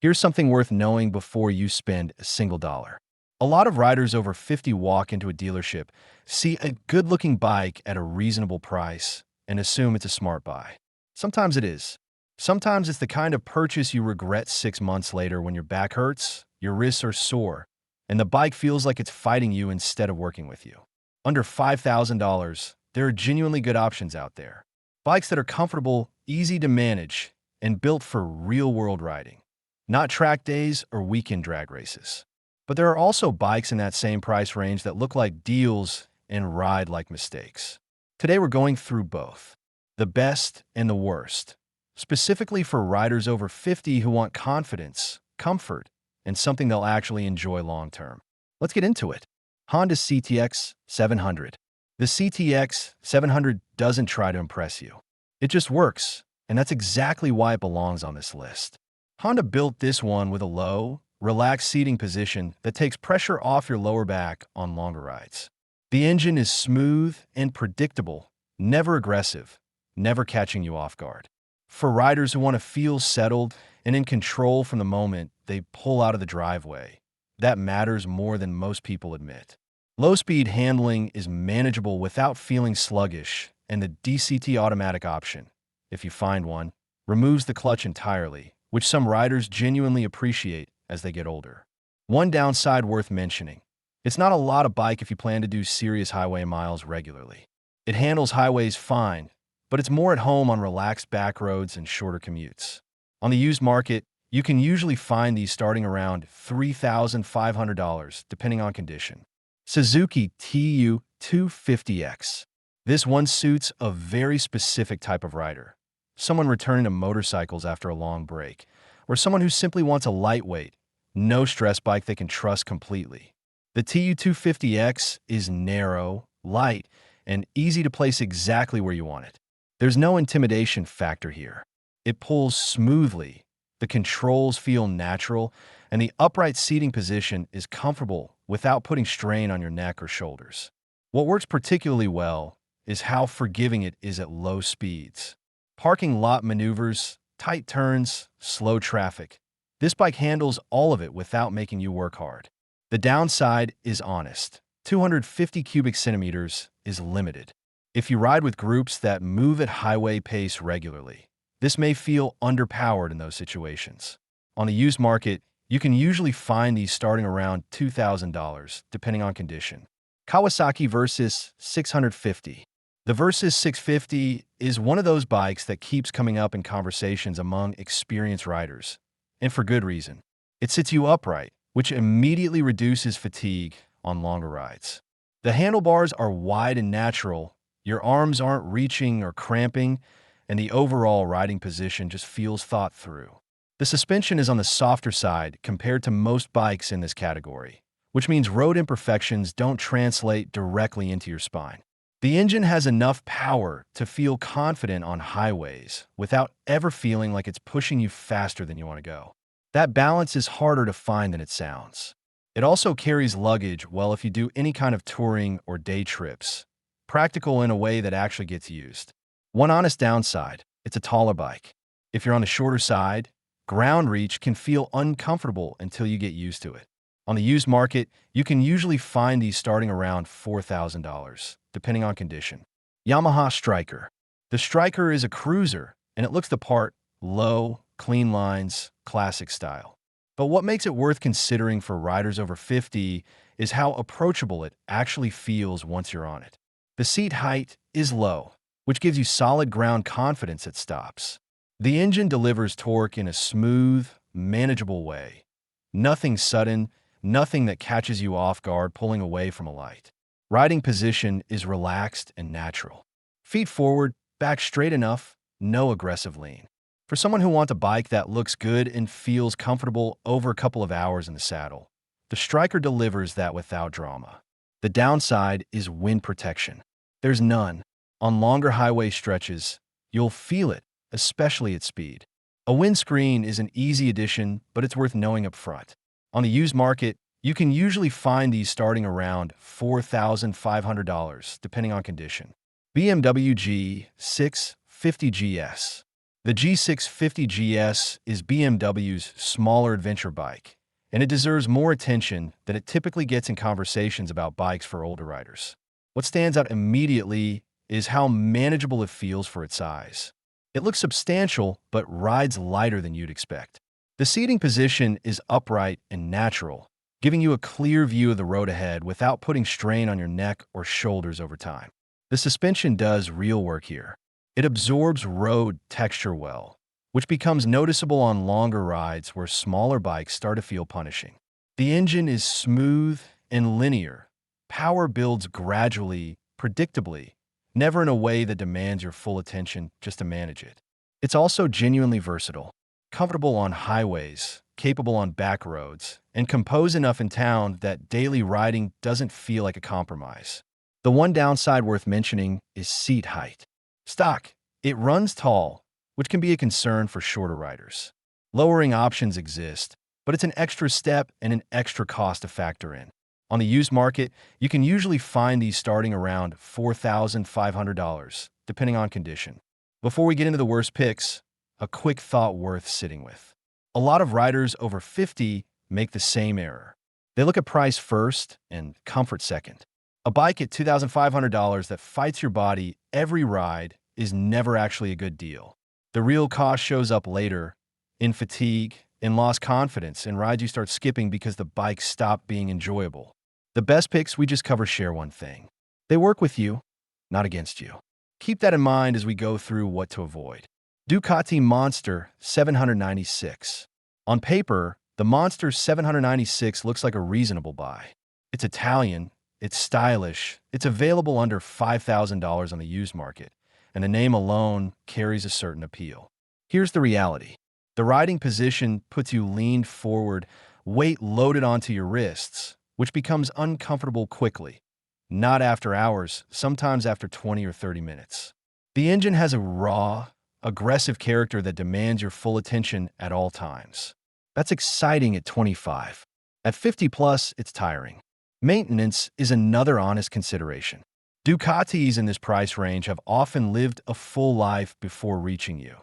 Here's something worth knowing before you spend a single dollar. A lot of riders over 50 walk into a dealership, see a good-looking bike at a reasonable price, and assume it's a smart buy. Sometimes it is. Sometimes it's the kind of purchase you regret 6 months later when your back hurts, your wrists are sore, and the bike feels like it's fighting you instead of working with you. Under $5,000, there are genuinely good options out there. Bikes that are comfortable, easy to manage, and built for real-world riding, not track days or weekend drag races. But there are also bikes in that same price range that look like deals and ride like mistakes. Today we're going through both, the best and the worst, specifically for riders over 50 who want confidence, comfort, and something they'll actually enjoy long-term. Let's get into it. Honda CTX 700. The CTX 700 doesn't try to impress you. It just works, and that's exactly why it belongs on this list. Honda built this one with a low, relaxed seating position that takes pressure off your lower back on longer rides. The engine is smooth and predictable, never aggressive, never catching you off guard. For riders who want to feel settled and in control from the moment they pull out of the driveway, that matters more than most people admit. Low-speed handling is manageable without feeling sluggish, and the DCT automatic option, if you find one, removes the clutch entirely, which some riders genuinely appreciate as they get older. One downside worth mentioning: it's not a lot of bike if you plan to do serious highway miles regularly. It handles highways fine, but it's more at home on relaxed back roads and shorter commutes. On the used market, you can usually find these starting around $3,500, depending on condition. Suzuki TU250X. This one suits a very specific type of rider. Someone returning to motorcycles after a long break, or someone who simply wants a lightweight, no-stress bike they can trust completely. The TU250X is narrow, light, and easy to place exactly where you want it. There's no intimidation factor here. It pulls smoothly, the controls feel natural, and the upright seating position is comfortable without putting strain on your neck or shoulders. What works particularly well is how forgiving it is at low speeds. Parking lot maneuvers, tight turns, slow traffic. This bike handles all of it without making you work hard. The downside is honest. 250 cubic centimeters is limited. If you ride with groups that move at highway pace regularly, this may feel underpowered in those situations. On the used market, you can usually find these starting around $2,000, depending on condition. Kawasaki Versys 650. The Versys 650 is one of those bikes that keeps coming up in conversations among experienced riders, and for good reason. It sits you upright, which immediately reduces fatigue on longer rides. The handlebars are wide and natural, your arms aren't reaching or cramping, and the overall riding position just feels thought through. The suspension is on the softer side compared to most bikes in this category, which means road imperfections don't translate directly into your spine. The engine has enough power to feel confident on highways without ever feeling like it's pushing you faster than you want to go. That balance is harder to find than it sounds. It also carries luggage well if you do any kind of touring or day trips, practical in a way that actually gets used. One honest downside: it's a taller bike. If you're on the shorter side, ground reach can feel uncomfortable until you get used to it. On the used market, you can usually find these starting around $4,000, depending on condition. Yamaha Stryker. The Stryker is a cruiser, and it looks the part: low, clean lines, classic style. But what makes it worth considering for riders over 50 is how approachable it actually feels once you're on it. The seat height is low, which gives you solid ground confidence at stops. The engine delivers torque in a smooth, manageable way. Nothing sudden, nothing that catches you off guard pulling away from a light. Riding position is relaxed and natural. Feet forward, back straight enough, no aggressive lean. For someone who wants a bike that looks good and feels comfortable over a couple of hours in the saddle, the Stryker delivers that without drama. The downside is wind protection. There's none. On longer highway stretches, you'll feel it, especially at speed. A windscreen is an easy addition, but it's worth knowing up front. On the used market, you can usually find these starting around $4,500, depending on condition. BMW G650 GS. The G650 GS is BMW's smaller adventure bike, and it deserves more attention than it typically gets in conversations about bikes for older riders. What stands out immediately is how manageable it feels for its size. It looks substantial, but rides lighter than you'd expect. The seating position is upright and natural, giving you a clear view of the road ahead without putting strain on your neck or shoulders over time. The suspension does real work here. It absorbs road texture well, which becomes noticeable on longer rides where smaller bikes start to feel punishing. The engine is smooth and linear. Power builds gradually, predictably, never in a way that demands your full attention just to manage it. It's also genuinely versatile, comfortable on highways, capable on back roads, and composed enough in town that daily riding doesn't feel like a compromise. The one downside worth mentioning is seat height. Stock. It runs tall, which can be a concern for shorter riders. Lowering options exist, but it's an extra step and an extra cost to factor in. On the used market, you can usually find these starting around $4,500, depending on condition. Before we get into the worst picks, a quick thought worth sitting with. A lot of riders over 50 make the same error. They look at price first and comfort second. A bike at $2,500 that fights your body every ride is never actually a good deal. The real cost shows up later, in fatigue, in lost confidence, in rides you start skipping because the bike stopped being enjoyable. The best picks we just cover share one thing. They work with you, not against you. Keep that in mind as we go through what to avoid. Ducati Monster 796. On paper, the Monster 796 looks like a reasonable buy. It's Italian, it's stylish, it's available under $5,000 on the used market, and the name alone carries a certain appeal. Here's the reality. The riding position puts you leaned forward, weight loaded onto your wrists, which becomes uncomfortable quickly. Not after hours, sometimes after 20 or 30 minutes. The engine has a raw, aggressive character that demands your full attention at all times. That's exciting at 25. At 50 plus, it's tiring. Maintenance is another honest consideration. Ducatis in this price range have often lived a full life before reaching you,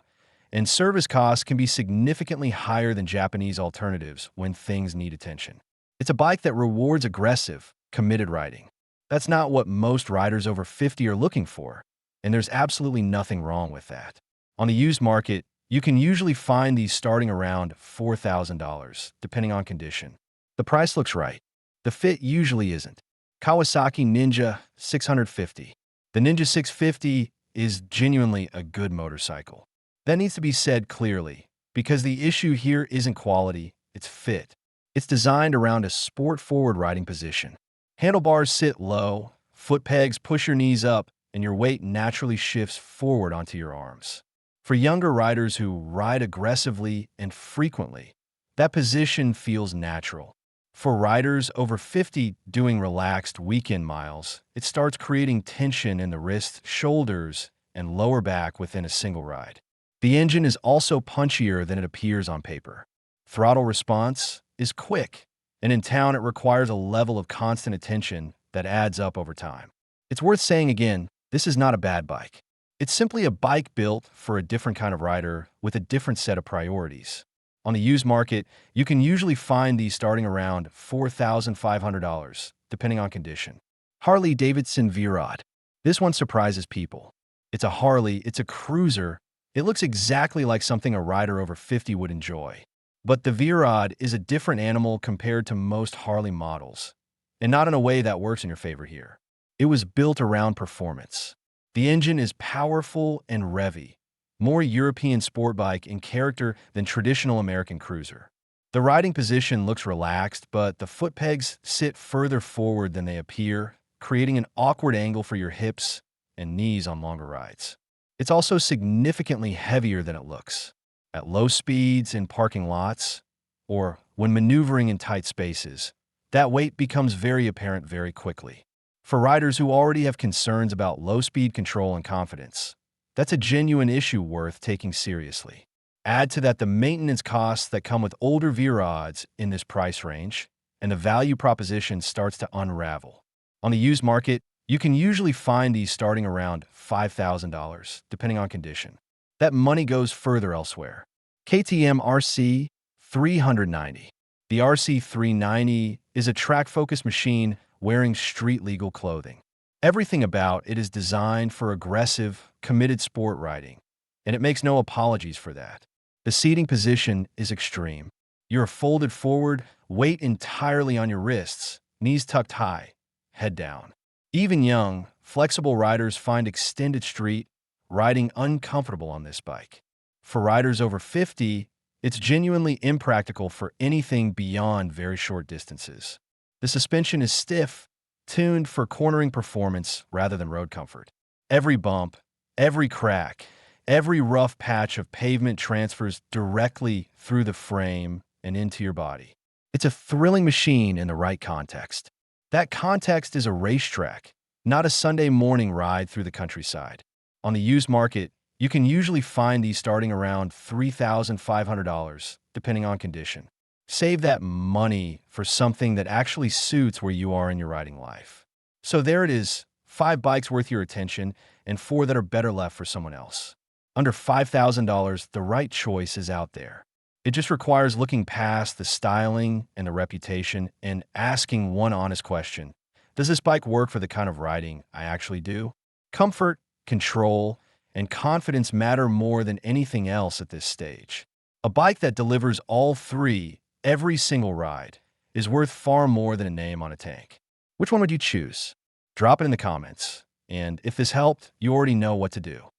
and service costs can be significantly higher than Japanese alternatives when things need attention. It's a bike that rewards aggressive, committed riding. That's not what most riders over 50 are looking for, and there's absolutely nothing wrong with that. On the used market, you can usually find these starting around $4,000, depending on condition. The price looks right. The fit usually isn't. Kawasaki Ninja 650. The Ninja 650 is genuinely a good motorcycle. That needs to be said clearly, because the issue here isn't quality, it's fit. It's designed around a sport-forward riding position. Handlebars sit low, foot pegs push your knees up, and your weight naturally shifts forward onto your arms. For younger riders who ride aggressively and frequently, that position feels natural. For riders over 50 doing relaxed weekend miles, it starts creating tension in the wrists, shoulders, and lower back within a single ride. The engine is also punchier than it appears on paper. Throttle response is quick, and in town it requires a level of constant attention that adds up over time. It's worth saying again, this is not a bad bike. It's simply a bike built for a different kind of rider with a different set of priorities. On the used market, you can usually find these starting around $4,500, depending on condition. Harley-Davidson V-Rod. This one surprises people. It's a Harley, it's a cruiser. It looks exactly like something a rider over 50 would enjoy. But the V-Rod is a different animal compared to most Harley models, and not in a way that works in your favor here. It was built around performance. The engine is powerful and revvy, more European sport bike in character than traditional American cruiser. The riding position looks relaxed, but the foot pegs sit further forward than they appear, creating an awkward angle for your hips and knees on longer rides. It's also significantly heavier than it looks. At low speeds in parking lots, or when maneuvering in tight spaces, that weight becomes very apparent very quickly. For riders who already have concerns about low-speed control and confidence, that's a genuine issue worth taking seriously. Add to that the maintenance costs that come with older V-Rods in this price range, and the value proposition starts to unravel. On the used market, you can usually find these starting around $5,000, depending on condition. that money goes further elsewhere. KTM RC 390. The RC 390 is a track-focused machine wearing street-legal clothing. Everything about it is designed for aggressive, committed sport riding, and it makes no apologies for that. The seating position is extreme. You're folded forward, weight entirely on your wrists, knees tucked high, head down. Even young, flexible riders find extended street riding uncomfortable on this bike. For riders over 50, it's genuinely impractical for anything beyond very short distances. The suspension is stiff, tuned for cornering performance rather than road comfort. Every bump, every crack, every rough patch of pavement transfers directly through the frame and into your body. It's a thrilling machine in the right context. That context is a racetrack, not a Sunday morning ride through the countryside. On the used market, you can usually find these starting around $3,500, depending on condition. Save that money for something that actually suits where you are in your riding life. So there it is, 5 bikes worth your attention and 4 that are better left for someone else. Under $5,000, the right choice is out there. It just requires looking past the styling and the reputation and asking one honest question. Does this bike work for the kind of riding I actually do? Comfort, control, and confidence matter more than anything else at this stage. A bike that delivers all three every single ride is worth far more than a name on a tank. Which one would you choose? Drop it in the comments. And if this helped, you already know what to do.